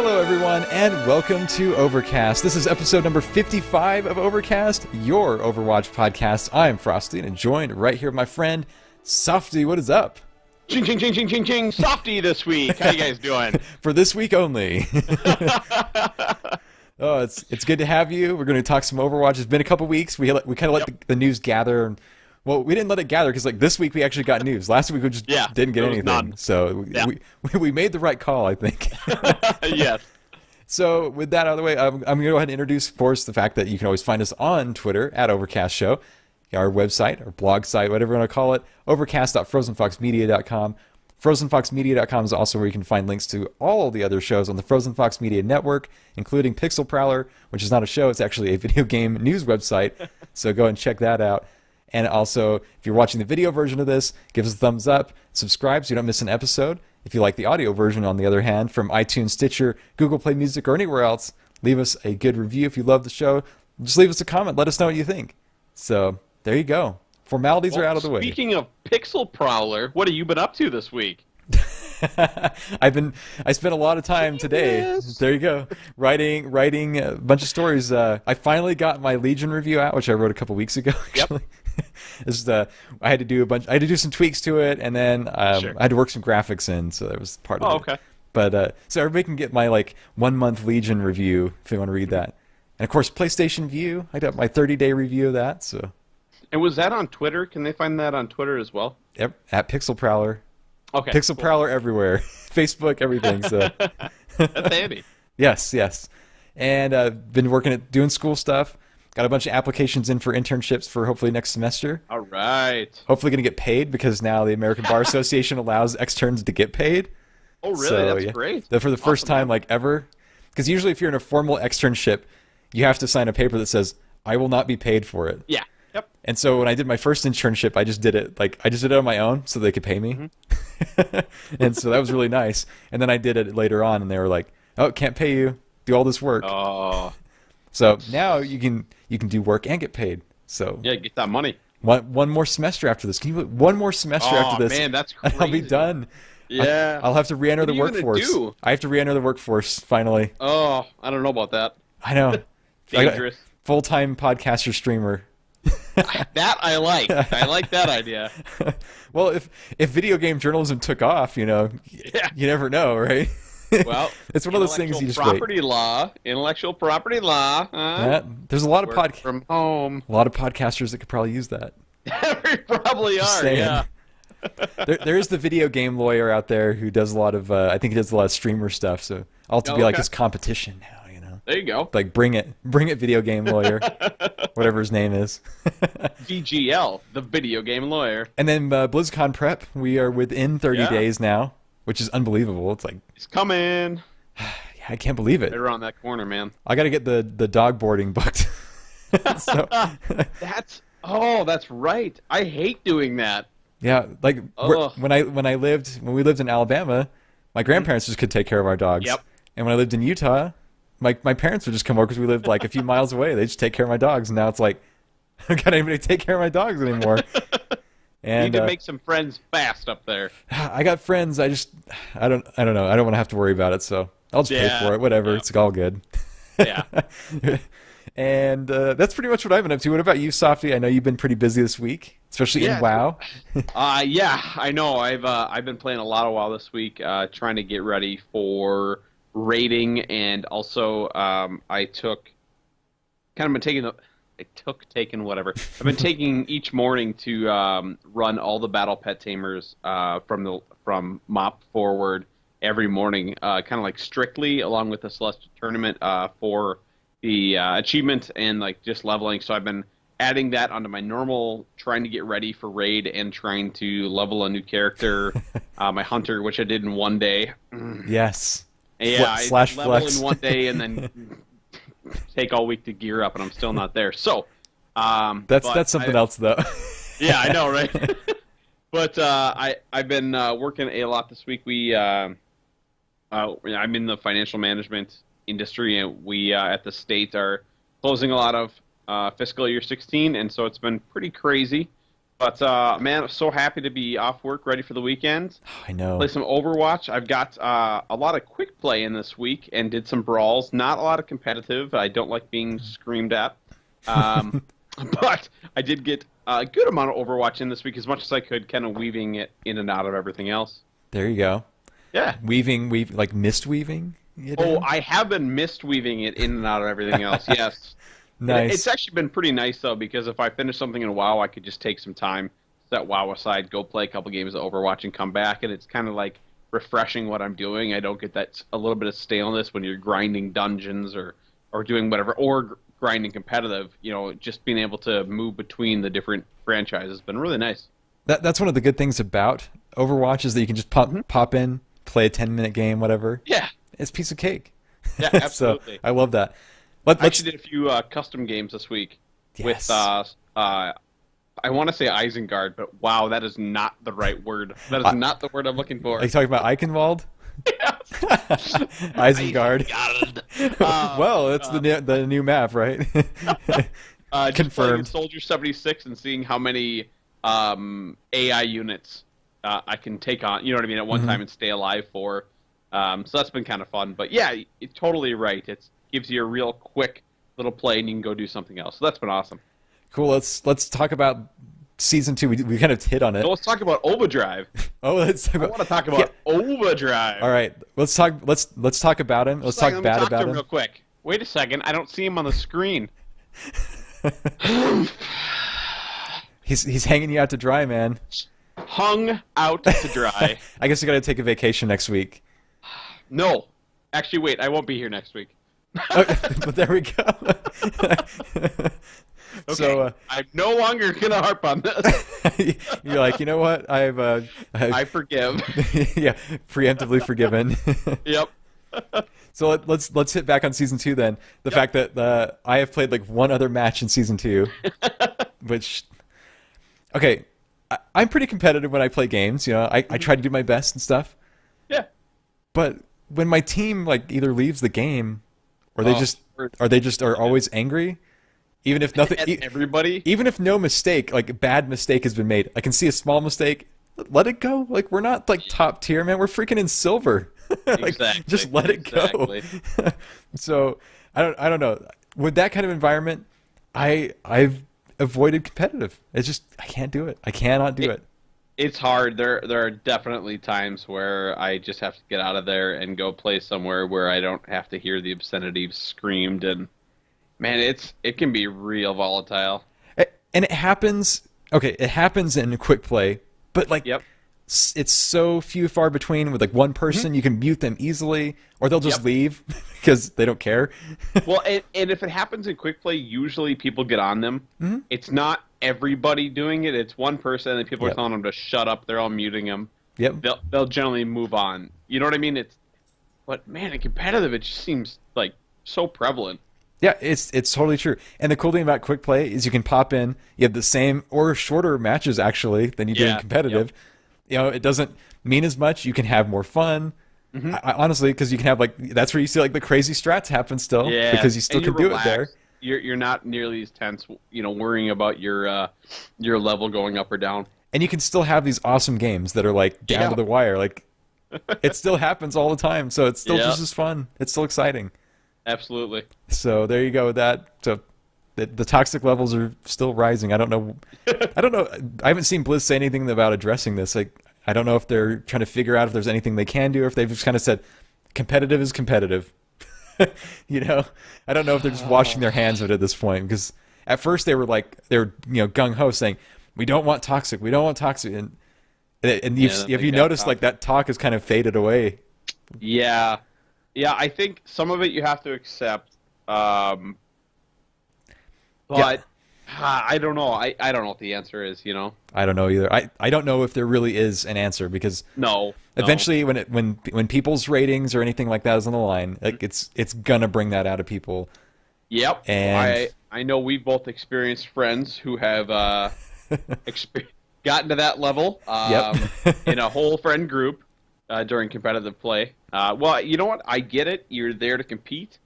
Hello, everyone, and welcome to Overcast. This is episode number 55 of Overcast, your Overwatch podcast. I am Frostee, and joined right here with my friend, Sawfty. What is up? Ching, ching, ching, ching, ching, ching. Sawfty this week. How you guys doing? For this week only. Oh, it's good to have you. We're going to talk some Overwatch. It's been a couple weeks. We kind of let the news gather. Well, we didn't let it gather because this week we actually got news. Last week we just didn't get anything. None. So we made the right call, I think. Yes. So with that out of the way, I'm going to go ahead and introduce, of course, the fact that you can always find us on Twitter at Overcast Show, our website, our blog site, whatever you want to call it, overcast.frozenfoxmedia.com. FrozenFoxMedia.com is also where you can find links to all the other shows on the Frozen Fox Media Network, including Pixel Prowler, which is not a show, it's actually a video game news website. So go and check that out. And also, if you're watching the video version of this, give us a thumbs up, subscribe so you don't miss an episode. If you like the audio version, on the other hand, from iTunes, Stitcher, Google Play Music, or anywhere else, leave us a good review if you love the show. Just leave us a comment. Let us know what you think. So, there you go. Formalities are out of the way. Speaking of Pixel Prowler, what have you been up to this week? I spent a lot of time today. There you go. Writing a bunch of stories. I finally got my Legion review out, which I wrote a couple weeks ago. Actually. Yep. I had to do some tweaks to it, and then I had to work some graphics in, so that was part of it. Okay. But so everybody can get my 1 month Legion review if they want to read that. And of course, PlayStation View. I got my 30-day review of that. So. And was that on Twitter? Can they find that on Twitter as well? Yep, at Pixel Prowler. Okay. Pixel Prowler everywhere. Facebook, everything. So. That's handy. Yes. And been working at doing school stuff. Got a bunch of applications in for internships for hopefully next semester. All right. Hopefully going to get paid because now the American Bar Association allows externs to get paid. Oh, really? So, That's great. For the first time ever. Because usually if you're in a formal externship, you have to sign a paper that says, I will not be paid for it. Yeah. Yep. And so when I did my first internship, I just did it on my own so they could pay me. Mm-hmm. And so that was really nice. And then I did it later on, and they were like, "Oh, can't pay you. Do all this work." Oh. So now you can do work and get paid. So yeah, get that money. One more semester after this. Can you believe one more semester after this? Oh man, that's crazy. I'll be done. Yeah. I'll have to re-enter the workforce. Do? I have to re-enter the workforce finally. Oh, I don't know about that. I know. Dangerous. Full-time podcaster streamer. That I like. I like that idea. Well, if video game journalism took off, you never know, right? Well, it's one of those things you just intellectual property law. There's a lot of from home. A lot of podcasters that could probably use that. We probably are. Yeah. there is the video game lawyer out there who does a lot of. I think he does a lot of streamer stuff. So I'll have to be like his competition now. There you go. Like bring it, video game lawyer, whatever his name is. VGL, the video game lawyer. And then BlizzCon prep. We are within 30 days now, which is unbelievable. It's like it's coming. Yeah, I can't believe it. They're around that corner, man. I got to get the dog boarding booked. So, that's right. I hate doing that. Yeah, when we lived in Alabama, my grandparents just could take care of our dogs. Yep. And when I lived in Utah, my parents would just come over because we lived a few miles away. They just take care of my dogs, and now it's like I don't got anybody to take care of my dogs anymore. And you need to make some friends fast up there. I got friends. I don't know. I don't want to have to worry about it, so I'll just pay for it. Whatever. Yeah. It's all good. Yeah. And that's pretty much what I've been up to. What about you, Sawfty? I know you've been pretty busy this week, especially in WoW. Yeah, I know. I've been playing a lot of WoW this week, trying to get ready for raiding, and also I've been taking each morning to run all the battle pet tamers from mop forward every morning, kind of like strictly, along with the Celestial Tournament for the achievement and just leveling. So I've been adding that onto my normal, trying to get ready for raid and trying to level a new character, my hunter, which I did in one day. Yes. Yeah, I level in one day and then take all week to gear up, and I'm still not there. So that's something else, though. Yeah, I know, right? But I've been working a lot this week. I'm in the financial management industry, and we at the state are closing a lot of fiscal year 16, and so it's been pretty crazy. But man, I'm so happy to be off work, ready for the weekend. I know. Play some Overwatch. I've got a lot of quick play in this week and did some brawls. Not a lot of competitive. I don't like being screamed at. But I did get a good amount of Overwatch in this week, as much as I could, kind of weaving it in and out of everything else. There you go. Yeah. Weaving, like mist weaving? I have been mist weaving it in and out of everything else, yes. Nice. It's actually been pretty nice, though, because if I finish something in WoW, I could just take some time, set WoW aside, go play a couple games of Overwatch, and come back, and it's kind of like refreshing what I'm doing. I don't get that a little bit of staleness when you're grinding dungeons or doing whatever, or grinding competitive. You know, just being able to move between the different franchises has been really nice. That's one of the good things about Overwatch is that you can just pop in, play a 10-minute game, whatever. Yeah. It's a piece of cake. Yeah, absolutely. So I love that. I actually did a few custom games this week with, I want to say Isengard, but wow, that is not the right word. That is not the word I'm looking for. Are you talking about Eichenwald? Yes. Isengard. Well, that's the new map, right? Just playing Confirmed. Soldier 76 and seeing how many AI units I can take on, you know what I mean, at one time and stay alive for. So that's been kind of fun. But yeah, you're totally right. It gives you a real quick little play and you can go do something else. So that's been awesome. Cool. Let's talk about season 2. We kind of hit on it. So let's talk about Overdrive. Oh, let's talk I want to talk about Overdrive. All right, let's talk about him. Let's talk bad about him real quick. Wait a second, I don't see him on the screen. He's hanging you out to dry, man. Hung out to dry. I guess you got to take a vacation next week. No, actually, wait. I won't be here next week. But there we go. Okay, So I'm no longer gonna harp on this. you're like, you know what? I forgive. Yeah, preemptively forgiven. Yep. So let's hit back on season 2 then. The fact that I have played like one other match in season 2, which, okay, I'm pretty competitive when I play games. You know, I try to do my best and stuff. Yeah. But when my team like either leaves the game, or they are always angry, even if nothing, everybody, even if no mistake, like a bad mistake has been made, I can see a small mistake. Let it go. Like, we're not like top tier, man. We're freaking in silver. Like, exactly. just let it go. So I don't know. With that kind of environment, I've avoided competitive. It's just I can't do it. I cannot do it. It's hard. There are definitely times where I just have to get out of there and go play somewhere where I don't have to hear the obscenities screamed, and man, it can be real volatile. And it happens. Okay, it happens in quick play, but like it's so far between. With like one person, you can mute them easily, or they'll just leave because they don't care. Well, and if it happens in quick play, usually people get on them. It's not everybody doing it. It's one person, and people are telling them to shut up. They're all muting them. Yep. They'll generally move on. You know what I mean? But man, in competitive, it just seems like so prevalent. Yeah, it's totally true. And the cool thing about quick play is you can pop in. You have the same or shorter matches actually than you do in competitive. You know, it doesn't mean as much. You can have more fun. Honestly, because you can have like that's where you see like the crazy strats happen still because you still can do it there. You're not nearly as tense, you know, worrying about your level going up or down. And you can still have these awesome games that are like down to the wire. Like it still happens all the time, so it's still just as fun. It's still exciting. Absolutely. So there you go with that. So the toxic levels are still rising. I don't know. I haven't seen Blizz say anything about addressing this. Like I don't know if they're trying to figure out if there's anything they can do, or if they've just kind of said competitive is competitive. You know, I don't know if they're just washing their hands of it at this point, because at first they were gung ho saying we don't want toxic, and have you noticed like that talk has kind of faded away? Yeah, I think some of it you have to accept, but I don't know. I don't know what the answer is. You know, I don't know either. I don't know if there really is an answer, because eventually when people's ratings or anything like that is on the line, like it's gonna bring that out of people. Yep. And I know we've both experienced friends who have gotten to that level in a whole friend group during competitive play. Well, you know what? I get it. You're there to compete,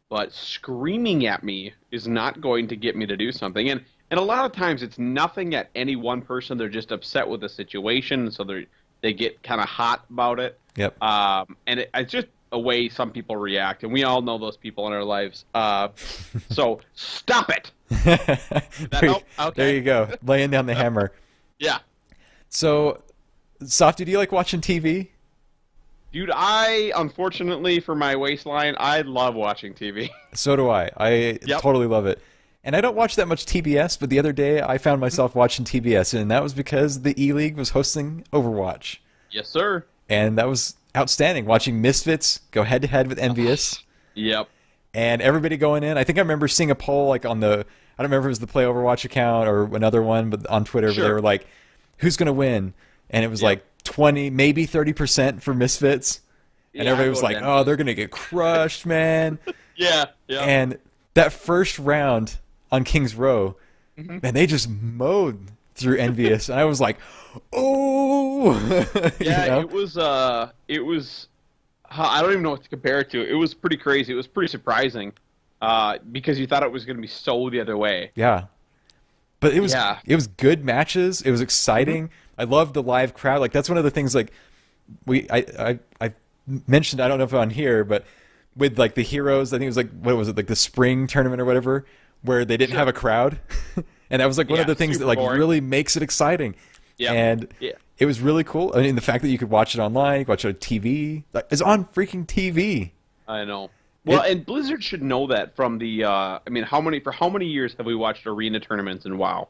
but screaming at me is not going to get me to do something. And And a lot of times it's nothing at any one person. They're just upset with the situation, so they get kind of hot about it. Yep. And it's just a way some people react, and we all know those people in our lives. So stop it. That help? Okay. There you go. Laying down the hammer. Yeah. So, Softy, do you like watching TV? Dude, unfortunately for my waistline, I love watching TV. So do I. I totally love it. And I don't watch that much TBS, but the other day I found myself watching TBS, and that was because the E-League was hosting Overwatch. Yes, sir. And that was outstanding, watching Misfits go head-to-head with Envious. Yep. And everybody going in. I think I remember seeing a poll like on the, I don't remember if it was the Play Overwatch account or another one, but on Twitter, Sure. But they were like, who's going to win? And it was like 20, maybe 30% for Misfits. And everybody was like, oh, they're going to get crushed, man. Yeah. And that first round on King's Row, man, they just mowed through Envious. And I was like, oh. Yeah, you know? it was, I don't even know what to compare it to. It was pretty crazy. It was pretty surprising because you thought it was going to be so the other way. Yeah. But it was good matches. It was exciting. I loved the live crowd. Like, that's one of the things, like, I mentioned, I don't know if on here, but with, like, the Heroes, I think it was, like, what was it, like the spring tournament or whatever, where they didn't have a crowd. And that was, like, one of the things that, like, really makes it exciting. Yeah. And it was really cool. I mean, the fact that you could watch it online, you could watch it on TV. Like, it's on freaking TV. I know. Well, and Blizzard should know that from the, I mean, how many years have we watched arena tournaments in WoW?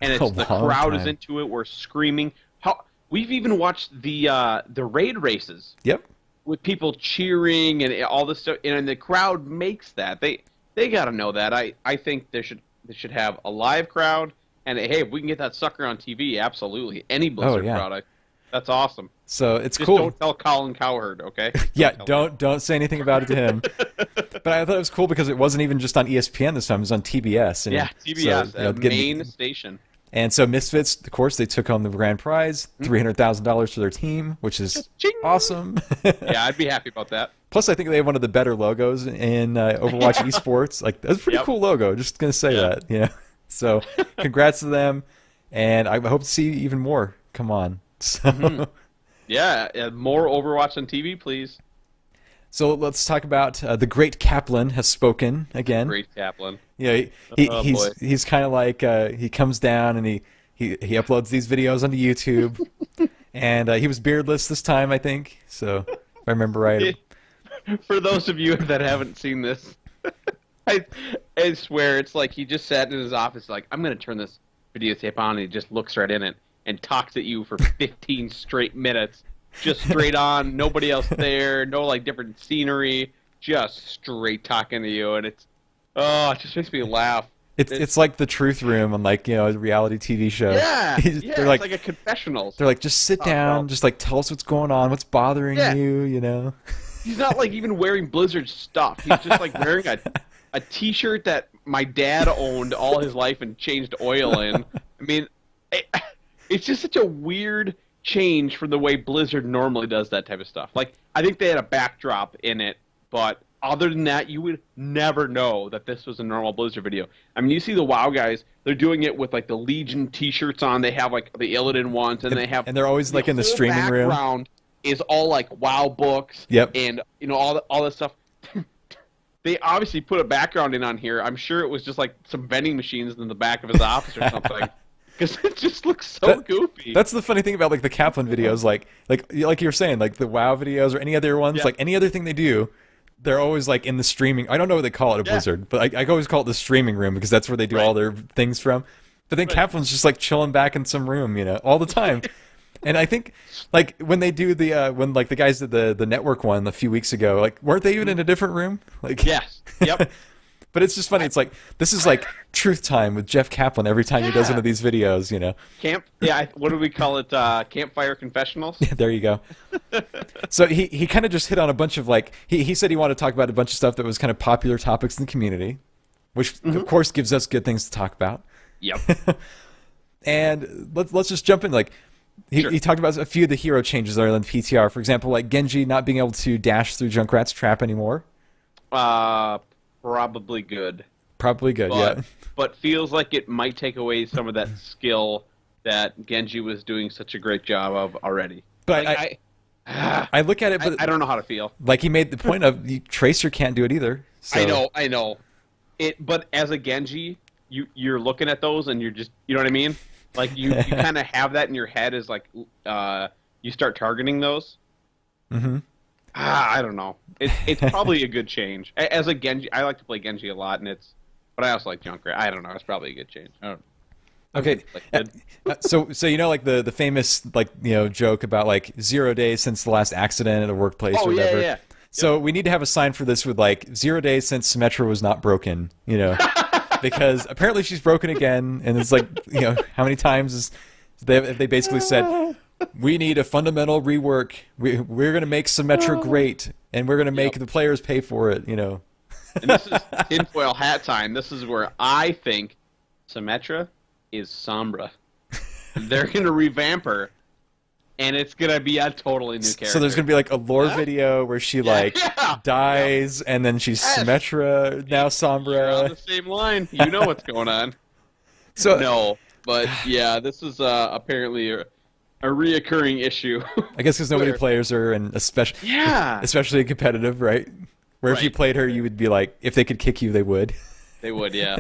And it's the crowd is into it. We're screaming. We've even watched the raid races. Yep. With people cheering and all this stuff, and the crowd makes that. They got to know that. I think they should have a live crowd, and hey, if we can get that sucker on TV, absolutely. Any Blizzard crowd, that's awesome. So it's Just cool. Don't tell Colin Cowherd, okay? Yeah, don't say anything about it to him. But I thought it was cool because it wasn't even just on ESPN this time; it was on TBS. And TBS, so, main station. And so Misfits, of course, they took home the grand prize, $300,000 for their team, which is awesome. Yeah, I'd be happy about that. Plus, I think they have one of the better logos in Overwatch esports. Like, that's a pretty cool logo. Just gonna say that, you know. So, congrats to them, and I hope to see even more. Come on. So, yeah, more Overwatch on TV, please. So let's talk about the Great Kaplan has spoken again. Great Kaplan. Yeah, he's kind of like he comes down and he uploads these videos onto YouTube, and he was beardless this time, I think. So if I remember right. For those of you that haven't seen this, I swear it's like he just sat in his office like, I'm going to turn this videotape on, and he just looks right in it and talks at you for 15 straight minutes. Just straight on, nobody else there, no like different scenery, just straight talking to you, and it just makes me laugh. It's like the Truth Room on, like, you know, a reality TV show. Yeah, it's like a confessionals. They're like, just sit down, just like tell us what's going on, what's bothering you, you know. He's not like even wearing Blizzard stuff. He's just like wearing a T-shirt that my dad owned all his life and changed oil in. I mean, it's just such a weird change from the way Blizzard normally does that type of stuff. Like, I think they had a backdrop in it, but other than that, you would never know that this was a normal Blizzard video. I mean, you see the WoW guys, they're doing it with like the Legion t-shirts on. They have like the Illidan ones, and they're always like in the streaming room. Background is all like WoW books, and you know all this stuff. They obviously put a background in on here. I'm sure it was just like some vending machines in the back of his office or something. Because it just looks so goofy. That's the funny thing about like the Kaplan videos, like you were saying, like the WoW videos or any other ones, like any other thing they do, they're always like in the streaming. I don't know what they call it at Blizzard, but I always call it the streaming room because that's where they do all their things from. But then Kaplan's just like chilling back in some room, you know, all the time. And I think like when they do the when like the guys did the network one a few weeks ago, like weren't they even in a different room? Like Yep. But it's just funny. It's like, this is like truth time with Jeff Kaplan every time he does one of these videos, you know. What do we call it? Campfire confessionals? Yeah, there you go. So he kind of just hit on a bunch of like, he said he wanted to talk about a bunch of stuff that was kind of popular topics in the community, which of course gives us good things to talk about. Yep. And let's just jump in. Like, he talked about a few of the hero changes that are in the PTR. For example, like Genji not being able to dash through Junkrat's trap anymore. Probably good. Probably good, but, yeah. but feels like it might take away some of that skill that Genji was doing such a great job of already. But Like, I look at it, but I don't know how to feel. like he made the point of Tracer can't do it either. So. I know. But as a Genji, you're looking at those and you're just, you know what I mean? Like you kind of have that in your head as like you start targeting those. Mm-hmm. I don't know. It's probably a good change. As a Genji, I like to play Genji a lot, but I also like Junkrat. I don't know. It's probably a good change. I don't know. Okay, so you know, like the famous joke about like 0 days since the last accident at a workplace or whatever. Yeah. So we need to have a sign for this with like 0 days since Symmetra was not broken, because apparently she's broken again, and it's like how many times they basically said we need a fundamental rework. We're gonna make Symmetra great, and we're gonna make the players pay for it. And this is tinfoil hat time. This is where I think Symmetra is Sombra. They're gonna revamp her, and it's gonna be a totally new character. So there's gonna be like a lore video where she dies, and then she's Symmetra, now Sombra. You're on the same line. You know what's going on. So no, but yeah, this is apparently a reoccurring issue. I guess because nobody players her, and especially competitive, right? Where if you played her, you would be like, if they could kick you, they would. They would, yeah.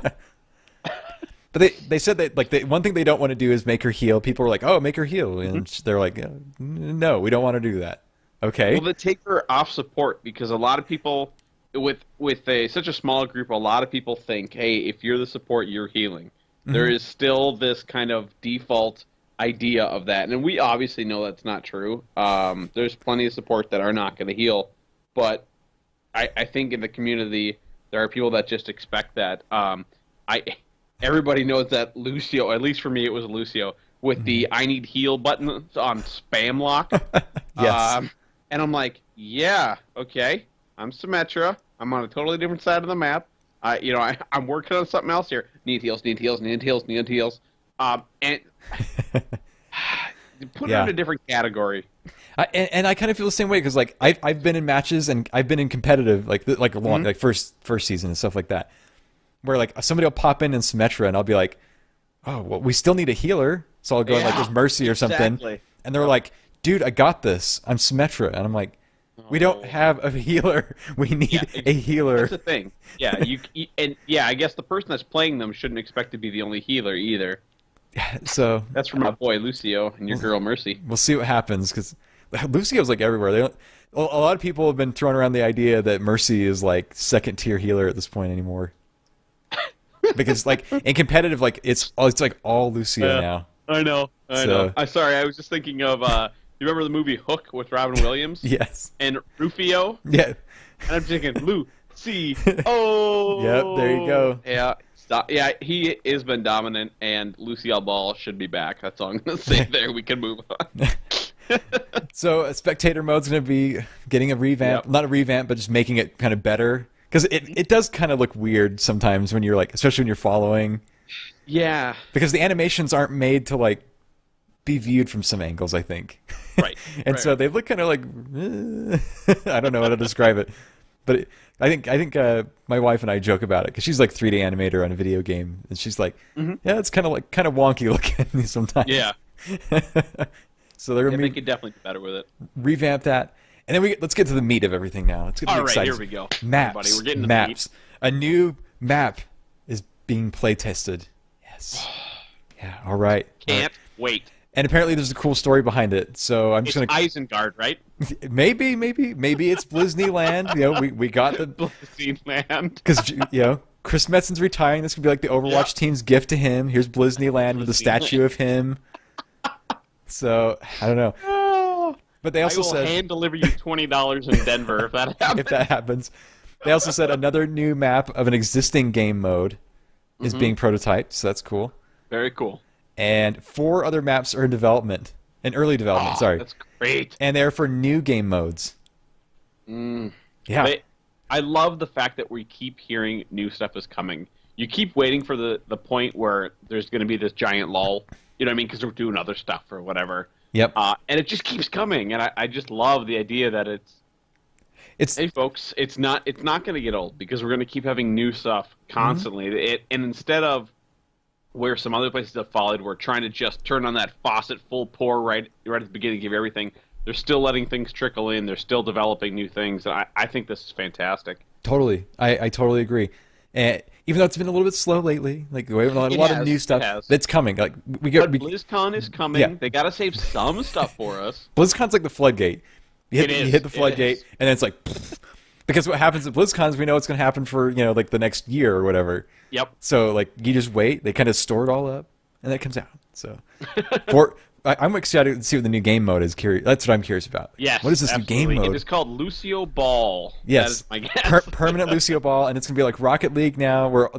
But they said that like one thing they don't want to do is make her heal. People are like, "Oh, make her heal," and they're like, "No, we don't want to do that." Okay. Well, they take her off support because a lot of people, with such a small group, a lot of people think, "Hey, if you're the support, you're healing." Mm-hmm. There is still this kind of default idea of that, and we obviously know that's not true. There's plenty of support that are not going to heal, but I think in the community there are people that just expect that. Everybody knows that Lucio, at least for me, it was Lucio, with the I need heal button on spam lock. Yes. And I'm like, yeah, okay, I'm Symmetra. I'm on a totally different side of the map. I'm working on something else here. Need heals. And put it in a different category. And I kind of feel the same way because like I've been in matches and I've been in competitive like first season and stuff like that. Where like somebody will pop in Symmetra and I'll be like, oh, well, we still need a healer, so I'll go in like there's Mercy or something, and they're like, dude, I got this, I'm Symmetra, and I'm like, we don't have a healer, we need a healer. That's the thing. Yeah, I guess the person that's playing them shouldn't expect to be the only healer either. So that's from my boy Lucio and your girl Mercy. We'll see what happens because Lucio's like everywhere. A lot of people have been throwing around the idea that Mercy is like second tier healer at this point anymore. Because like in competitive, like it's like all Lucio now. I know. I'm sorry. I was just thinking of. You remember the movie Hook with Robin Williams? Yes. And Rufio. Yeah. And I'm thinking Lucio. Yep. There you go. Yeah. Yeah. He has been dominant, and Lucille Ball should be back. That's all I'm gonna say. There, we can move on. So spectator mode's gonna be getting a revamp. Not a revamp, but just making it kind of better. Because it does kind of look weird sometimes when you're like, especially when you're following. Yeah. Because the animations aren't made to like be viewed from some angles, I think. Right. And so they look kind of like, I don't know how to describe it, but I think my wife and I joke about it because she's like 3D animator on a video game, and she's like, yeah, it's kind of wonky looking sometimes. Yeah. So they're gonna they could definitely do better with it. Revamp that. And then let's get to the meat of everything now. Let's get excited. Here we go. Maps. Everybody, we're getting to maps. The meat. A new map is being play tested. Yes. Yeah. All right. Can't wait. And apparently there's a cool story behind it. So I'm just gonna. Isengard, right? Maybe it's Blizzny Land. We got the Blizzny Land. Because Chris Metzen's retiring. This could be like the Overwatch team's gift to him. Here's Blizzny Land with a statue of him. So I don't know. But they also said hand deliver you $20 in Denver if that happens. If that happens. They also said another new map of an existing game mode is being prototyped, so that's cool. Very cool. And 4 other maps are in early development. Sorry, that's great. And they're for new game modes. Yeah, I love the fact that we keep hearing new stuff is coming. You keep waiting for the point where there's going to be this giant lull. You know what I mean? Because we're doing other stuff or whatever. Yep. And it just keeps coming, and I just love the idea that it's Hey folks, it's not going to get old because we're going to keep having new stuff constantly. And instead of where some other places have followed, we're trying to just turn on that faucet full pour right at the beginning, give everything. They're still letting things trickle in. They're still developing new things. And I think this is fantastic. Totally. I totally agree. And even though it's been a little bit slow lately, like we have a lot of new stuff that's coming. Like but BlizzCon is coming. Yeah. They got to save some stuff for us. BlizzCon's like the floodgate. You hit the floodgate, and then it's like, because what happens at BlizzCon is we know what's going to happen for like the next year or whatever. Yep. So like you just wait. They kind of store it all up, and then it comes out. So I'm excited to see what the new game mode is. That's what I'm curious about. Yes. What is this new game mode? It is called Lucio Ball. Yes. That is my guess. Permanent Lucio Ball, and it's gonna be like Rocket League now, where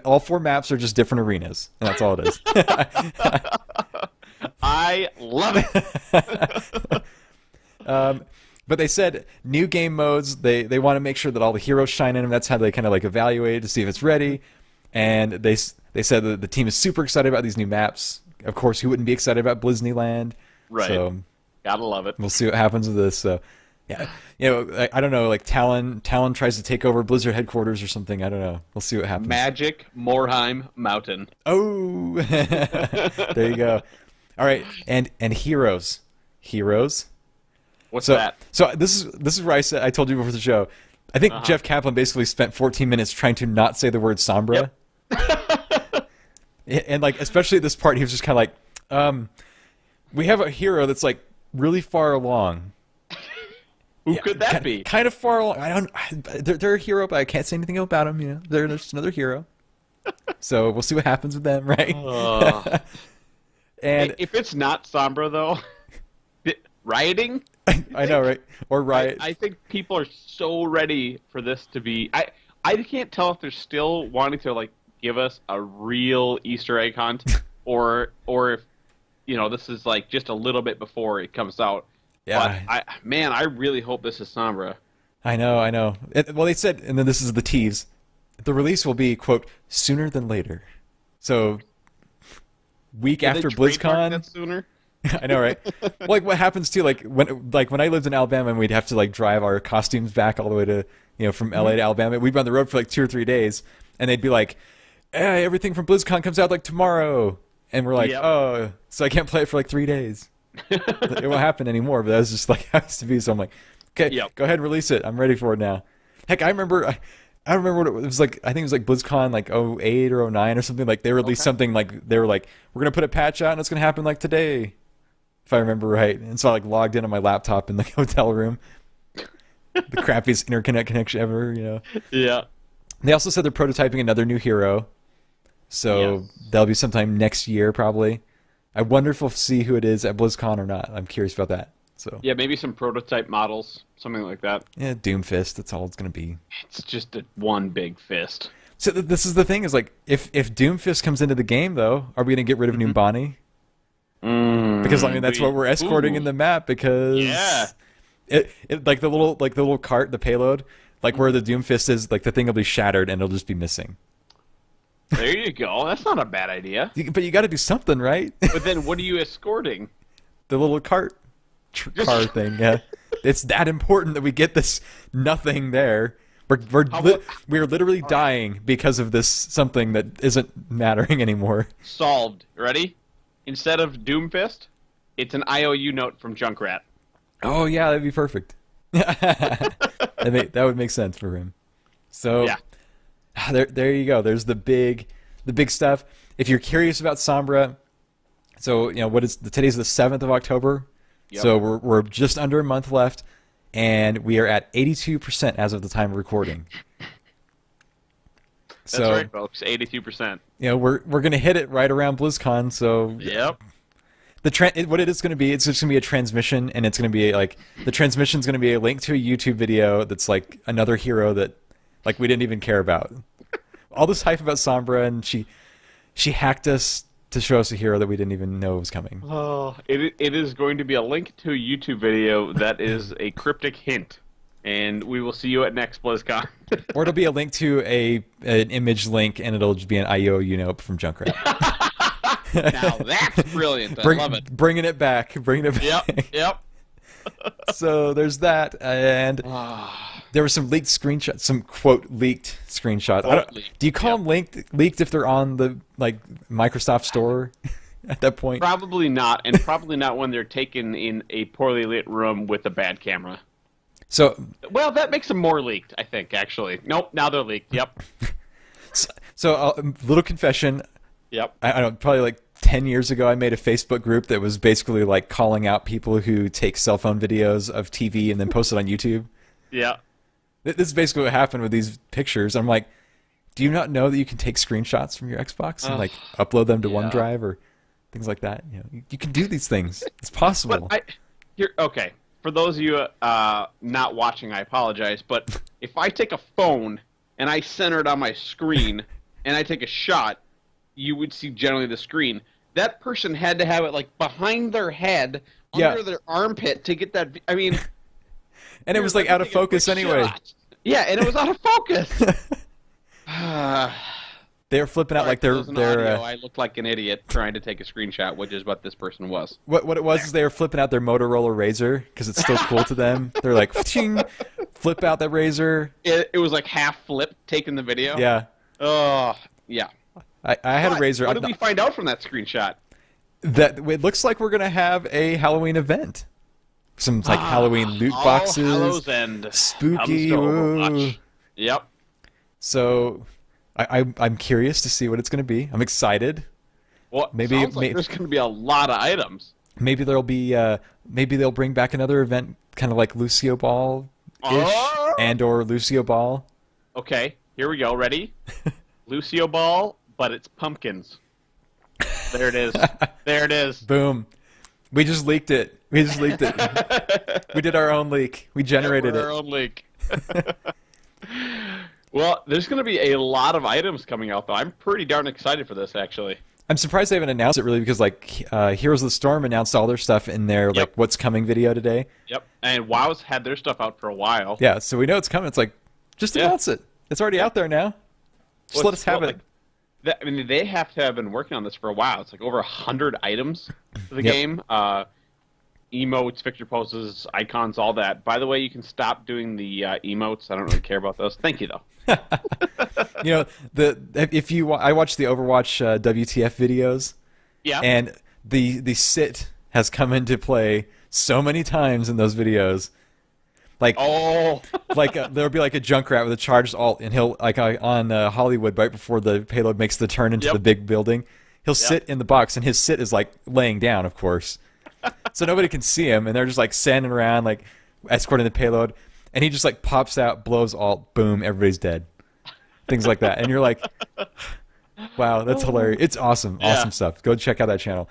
all 4 maps are just different arenas, and that's all it is. I love it. But they said new game modes. They want to make sure that all the heroes shine in them. That's how they kind of like evaluate to see if it's ready. And they said that the team is super excited about these new maps. Of course, who wouldn't be excited about Disneyland? Right. So, gotta love it. We'll see what happens with this. So, yeah, I don't know. Like Talon tries to take over Blizzard headquarters or something. I don't know. We'll see what happens. Magic Morheim Mountain. Oh, there you go. All right, and heroes. What's that? So this is where I told you before the show. I think Jeff Kaplan basically spent 14 minutes trying to not say the word Sombra. Yep. And like especially at this part, he was just kind of like, we have a hero that's like really far along. Who could that be? Kind of far along. They're a hero, but I can't say anything about them. They're just another hero. So we'll see what happens with them, right? And if it's not Sombra though, rioting. I know, right? Or riot. I think people are so ready for this to be. I can't tell if they're still wanting to like give us a real Easter egg hunt, or if this is like just a little bit before it comes out. Yeah. But I really hope this is Sombra. I know. Well, they said, and then this is the tease. The release will be quote sooner than later. So week after BlizzCon. That sooner? I know, right? Like what happens to when I lived in Alabama and we'd have to like drive our costumes back all the way to from LA to Alabama. We'd be on the road for like 2 or 3 days, and they'd be like, "Hey, everything from BlizzCon comes out like tomorrow," and we're like, "Oh, so I can't play it for like 3 days." It won't happen anymore. But that was just like how it used to be. So I'm like, "Okay, go ahead, and release it. I'm ready for it now." Heck, I remember what it was like. I think it was like BlizzCon like 08 or 09 or something. Like they released something like they were like, "We're gonna put a patch out and it's gonna happen like today." If I remember right. And so I like logged in on my laptop in the hotel room. The crappiest internet connection ever, Yeah. They also said they're prototyping another new hero. So that'll be sometime next year probably. I wonder if we'll see who it is at BlizzCon or not. I'm curious about that. So yeah, maybe some prototype models, something like that. Yeah, Doomfist, that's all it's going to be. It's just one big fist. So this is the thing is like if Doomfist comes into the game though, are we going to get rid of Noombani? Because I mean that's what we're escorting in the map because it like the little cart, the payload, like where the Doomfist is, like the thing will be shattered and it'll just be missing. There you go. That's not a bad idea. But you got to do something, right? But then what are you escorting? The little car thing. Yeah, it's that important that we get this nothing there. We're literally dying because of this something that isn't mattering anymore. Solved. Ready? Instead of Doomfist, it's an IOU note from Junkrat. Oh yeah, that'd be perfect. That would make sense for him. So there you go. There's the big stuff. If you're curious about Sombra, so today's the 7th of October. Yep. So we're just under a month left, and we are at 82% as of the time of recording. That's right, folks. 82%. We're gonna hit it right around BlizzCon. So yep. What it is going to be, it's just going to be a transmission, and it's going to be like the transmission is going to be a link to a YouTube video that's like another hero that like we didn't even care about. All this hype about Sombra, and she hacked us to show us a hero that we didn't even know was coming. Oh, it is going to be a link to a YouTube video that is a cryptic hint. And we will see you at next BlizzCon. Or it'll be a link to an image link, and it'll just be an IOU note from Junkrat. Now that's brilliant. I love it. Bringing it back. Yep. So there's that, and there were some leaked screenshots, some quote leaked screenshots. Do you call them leaked if they're on the like Microsoft Store at that point? Probably not, and probably not when they're taken in a poorly lit room with a bad camera. So, well, that makes them more leaked, I think. Actually, nope. Now they're leaked. Yep. So little confession. Yep. I don't know, probably like 10 years ago, I made a Facebook group that was basically like calling out people who take cell phone videos of TV and then post it on YouTube. Yeah. This is basically what happened with these pictures. I'm like, do you not know that you can take screenshots from your Xbox and like upload them to OneDrive or things like that? You can do these things. It's possible. But okay. For those of you not watching, I apologize. But if I take a phone and I center it on my screen and I take a shot, you would see generally the screen. That person had to have it like behind their head, under their armpit to get that. I mean, and it was like out of focus anyway. Shot. Yeah, and it was out of focus. They were flipping out like they're. I looked like an idiot trying to take a screenshot, which is what this person was. What it was is they were flipping out their Motorola Razr because it's still cool to them. They're like, flip out that Razr. It was like half flipped taking the video. Yeah. Oh, yeah. I had a Razr. What did we find out from that screenshot? That it looks like we're gonna have a Halloween event. Some like Halloween loot boxes. Hallows End. Spooky. Yep. So, I'm curious to see what it's gonna be. I'm excited. Well, sounds like there's gonna be a lot of items. Maybe there'll be. Maybe they'll bring back another event, kind of like Lucio Ball ish, and/or Lucio Ball. Okay, here we go. Ready? Lucio Ball, but it's pumpkins. There it is. There it is. Boom. We just leaked it. We did our own leak. We generated our own leak. Well, there's going to be a lot of items coming out, though. I'm pretty darn excited for this, actually. I'm surprised they haven't announced it, really, because like Heroes of the Storm announced all their stuff in their like What's Coming video today. Yep. And WoW's had their stuff out for a while. Yeah, so we know it's coming. It's like, just announce it. It's already out there now. Just let us have it. I mean, they have to have been working on this for a while. It's like over 100 items for the game. Emotes, picture poses, icons, all that. By the way, you can stop doing the emotes. I don't really care about those. Thank you, though. I watched the Overwatch WTF videos. Yeah. And the sit has come into play so many times in those videos. Like, there'll be like a Junkrat with a charged alt, and he'll on Hollywood right before the payload makes the turn into the big building. He'll sit in the box, and his sit is like laying down, of course, so nobody can see him, and they're just like standing around, like escorting the payload, and he just like pops out, blows alt, boom, everybody's dead, things like that, and you're like, wow, that's hilarious. It's awesome stuff. Go check out that channel.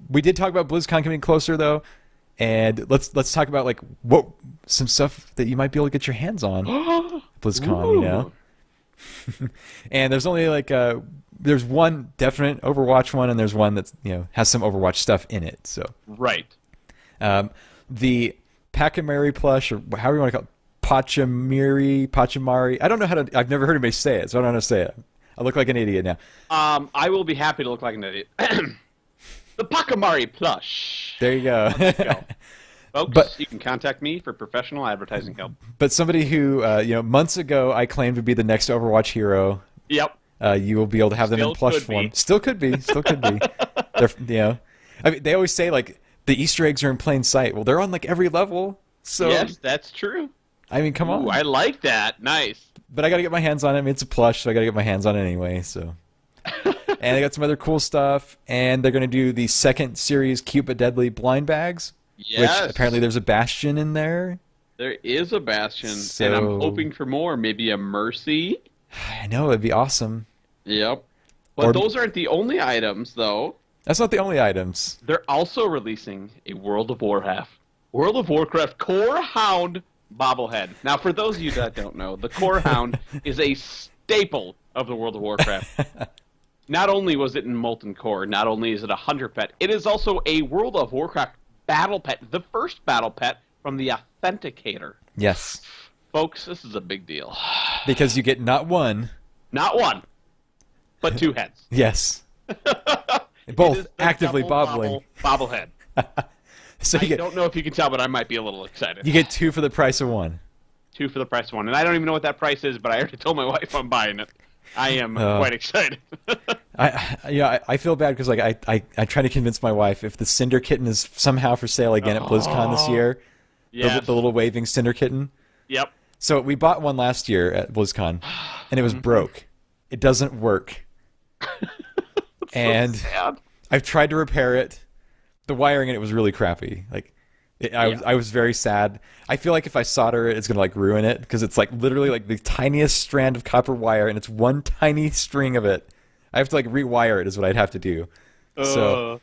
We did talk about BlizzCon coming closer though. And let's talk about like some stuff that you might be able to get your hands on BlizzCon, And there's only like there's one definite Overwatch one, and there's one that's has some Overwatch stuff in it. So right, the Pachamari plush, or however you want to call it, Pachamari. I don't know how to. I've never heard anybody say it, so I don't know how to say it. I look like an idiot now. I will be happy to look like an idiot. The Pachamari plush. There you go. Let's go. Folks, you can contact me for professional advertising help. But somebody who, months ago I claimed to be the next Overwatch hero. Yep. You will be able to have them in plush form. Still could be. They're, I mean, they always say like the Easter eggs are in plain sight. Well, they're on like every level. So yes, that's true. I mean, come on. I like that. Nice. But I got to get my hands on it. I mean, it's a plush, so I got to get my hands on it anyway. So. And they got some other cool stuff, and they're going to do the second series Cute but Deadly blind bags, which apparently there's a Bastion in there. There is a Bastion, and I'm hoping for more, maybe a Mercy. I know, it'd be awesome. Yep. But those aren't the only items, though. That's not the only items. They're also releasing a World of Warcraft Core Hound bobblehead. Now, for those of you that don't know, the Core Hound is a staple of the World of Warcraft. Not only was it in Molten Core, not only is it a hunter pet, it is also a World of Warcraft battle pet, the first battle pet from the Authenticator. Yes. Folks, this is a big deal. Because you get not one, but two heads. Yes. Both actively bobbling. Bobblehead. So I don't know if you can tell, but I might be a little excited. You get 2 for the price of 1. 2 for the price of 1. And I don't even know what that price is, but I already told my wife I'm buying it. I am quite excited. I feel bad because like I try to convince my wife if the Cinder Kitten is somehow for sale again at BlizzCon this year. Yes. The little waving Cinder Kitten. Yep. So we bought one last year at BlizzCon, and it was broke. It doesn't work. And so sad. I've tried to repair it. The wiring in it was really crappy. Like, I was very sad. I feel like if I solder it, it's gonna like ruin it because it's like literally like the tiniest strand of copper wire, and it's one tiny string of it. I have to like rewire it is what I'd have to do. So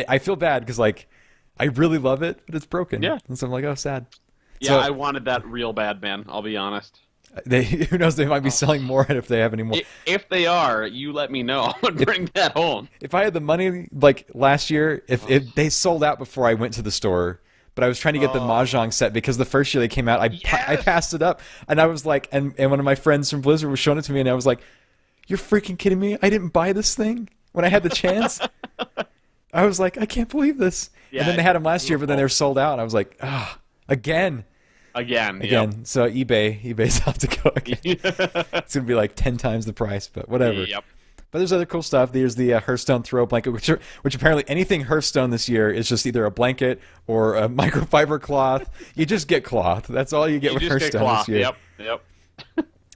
I feel bad because like I really love it, but it's broken. Yeah. And so I'm like, oh, sad. Yeah, So, I wanted that real bad, man. I'll be honest. who knows? They might be selling more if they have any more. If they are, you let me know and bring that home. If I had the money like last year, if they sold out before I went to the store, but I was trying to get the Mahjong set because the first year they came out, I passed it up, and I was like, and one of my friends from Blizzard was showing it to me, and I was like, "You're freaking kidding me! I didn't buy this thing when I had the chance." I was like, "I can't believe this!" Yeah, and then they had them last year, but then they were sold out, and I was like, "Ah, again." Again. Yep. So eBay's out to go again. It's gonna be like 10 times the price, but whatever. Yep. But there's other cool stuff. There's the Hearthstone throw blanket, which apparently anything Hearthstone this year is just either a blanket or a microfiber cloth. You just get cloth. That's all you get with Hearthstone this year. Yep.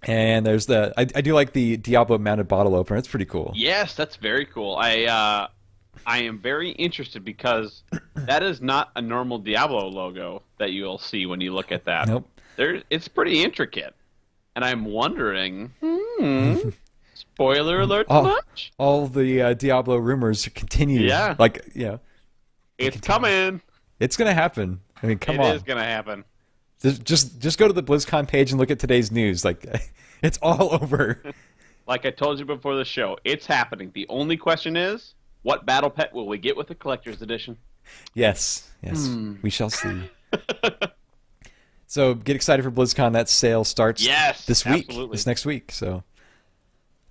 And there's I do like the Diablo mounted bottle opener. It's pretty cool. Yes, that's very cool. I am very interested because that is not a normal Diablo logo that you'll see when you look at that. Nope. It's pretty intricate. And I'm wondering, spoiler alert much? All the Diablo rumors continue. Yeah. Like, It's coming. It's going to happen. I mean, come on. It is going to happen. Just go to the BlizzCon page and look at today's news. Like, it's all over. Like I told you before the show, it's happening. The only question is, what battle pet will we get with the collector's edition? Yes, we shall see. So get excited for BlizzCon. That sale starts this week, this next week. So,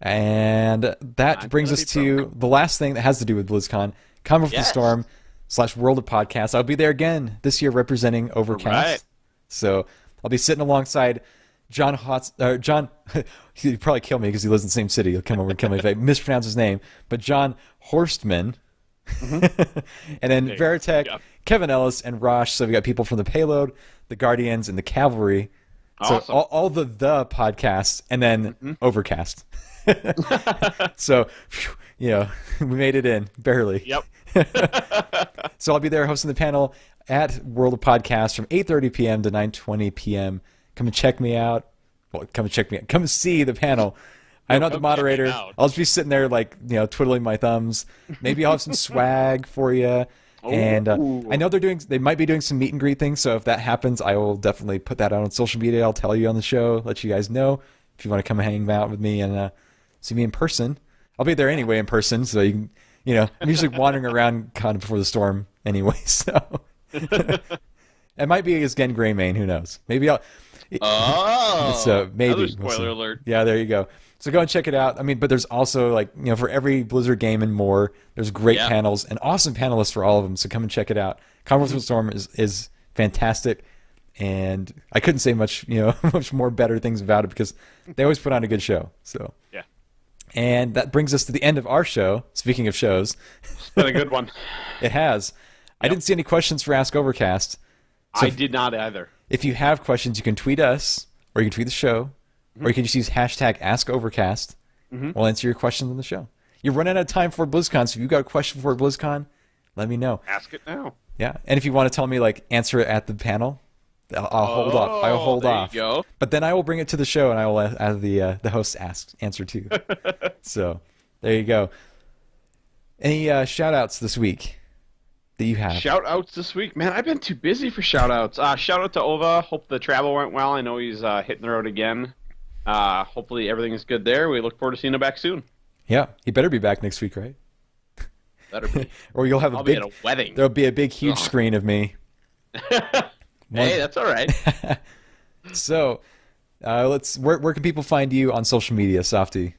and that brings us to the last thing that has to do with BlizzCon: Come for the Storm / World of Podcasts. I'll be there again this year representing Overcast. Right. So I'll be sitting alongside John John. He'd probably kill me because he lives in the same city. He'll come over and kill me if I mispronounce his name. But John Horstman, and then Veritek, Kevin Ellis, and Rosh. So we got people from the Payload, the Guardians, and the Cavalry. Awesome. So all the podcasts, and then Overcast. So, we made it in barely. Yep. So I'll be there hosting the panel at World of Podcasts from 8:30 p.m. to 9:20 p.m. Come and check me out. Well, come and check me out. Come and see the panel. I'm not the moderator. I'll just be sitting there, like, twiddling my thumbs. Maybe I'll have some swag for you. And I know they might be doing some meet and greet things. So if that happens, I will definitely put that out on social media. I'll tell you on the show, let you guys know if you want to come hang out with me and see me in person. I'll be there anyway in person. So you can, I'm usually wandering around kind of before the storm anyway. So it might be again Greymane. Who knows? Maybe I'll. So maybe. Spoiler alert. Yeah, there you go. So go and check it out. I mean, but there's also for every Blizzard game and more, there's great panels and awesome panelists for all of them. So come and check it out. Conference with Storm is fantastic, and I couldn't say much much more better things about it because they always put on a good show. So yeah. And that brings us to the end of our show. Speaking of shows, it's been a good one. It has. Yep. I didn't see any questions for Ask Overcast. So I did not either. If you have questions, you can tweet us, or you can tweet the show, or you can just use hashtag AskOvercast. We'll answer your questions on the show. You're running out of time for BlizzCon, so if you've got a question for BlizzCon, let me know. Ask it now. Yeah, and if you want to tell me, answer it at the panel, I'll hold off. I'll hold off. There you go. But then I will bring it to the show, and I will have the host answer too. So there you go. Any shout-outs this week that you have? Shout-outs this week? Man, I've been too busy for shout-outs. Shout-out to Ova. Hope the travel went well. I know he's hitting the road again. Hopefully everything is good there. We look forward to seeing him back soon. Yeah, he better be back next week, right? Better be. Or you'll have I'll be at a wedding. There'll be a big, huge screen of me. Hey, that's all right. So, where can people find you on social media, Sawfty?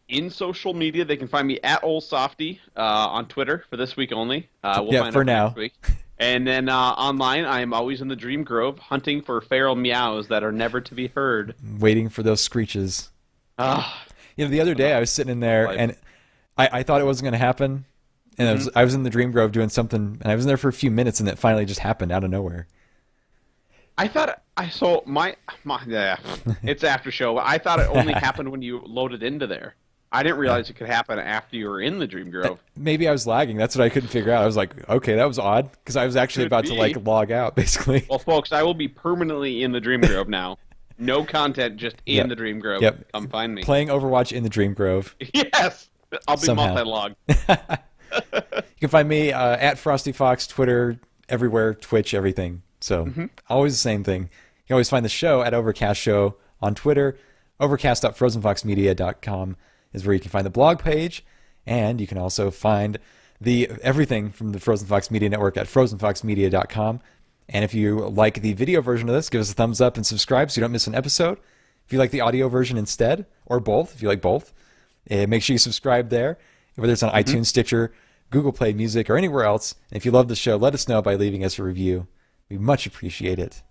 In social media, they can find me at Old Sawfty on Twitter for this week only. We'll find for out now. next week. And then online, I am always in the Dream Grove, hunting for feral meows that are never to be heard. Waiting for those screeches. Ah, The other day I was sitting in there and I thought it wasn't going to happen. And I was in the Dream Grove doing something, and I was in there for a few minutes, and it finally just happened out of nowhere. I thought I saw my yeah, it's after show. I thought it only happened when you loaded into there. I didn't realize it could happen after you were in the Dream Grove. Maybe I was lagging. That's what I couldn't figure out. I was like, okay, that was odd, because I was actually about to like log out, basically. Well, folks, I will be permanently in the Dream Grove now. No content, just in the Dream Grove. Yep. Come find me. Playing Overwatch in the Dream Grove. Yes, I'll be Somehow. multi-log. You can find me at Frosty Fox, Twitter, everywhere, Twitch, everything. So always the same thing. You can always find the show at Overcast Show on Twitter. Overcast.frozenfoxmedia.com is where you can find the blog page, and you can also find everything from the Frozen Fox Media Network at frozenfoxmedia.com. And if you like the video version of this, give us a thumbs up and subscribe so you don't miss an episode. If you like the audio version instead, or both, if you like both, make sure you subscribe there, whether it's on iTunes, Stitcher, Google Play Music, or anywhere else. And if you love the show, let us know by leaving us a review. We much appreciate it.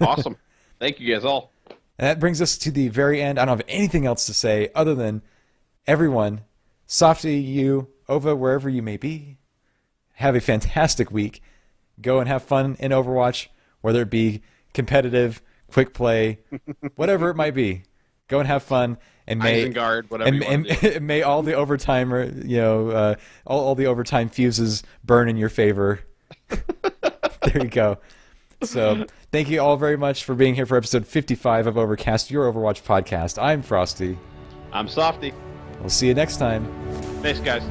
Awesome. Thank you guys all. And that brings us to the very end. I don't have anything else to say other than everyone, Sawfty, you, Ova, wherever you may be, have a fantastic week. Go and have fun in Overwatch, whether it be competitive, quick play, whatever it might be. Go and have fun, and Isengard, whatever you want to do. may all the overtime, all the overtime fuses burn in your favor. There you go. So thank you all very much for being here for episode 55 of Overcast, your Overwatch podcast. I'm Frosty. I'm Sawfty. We'll see you next time. Thanks, guys.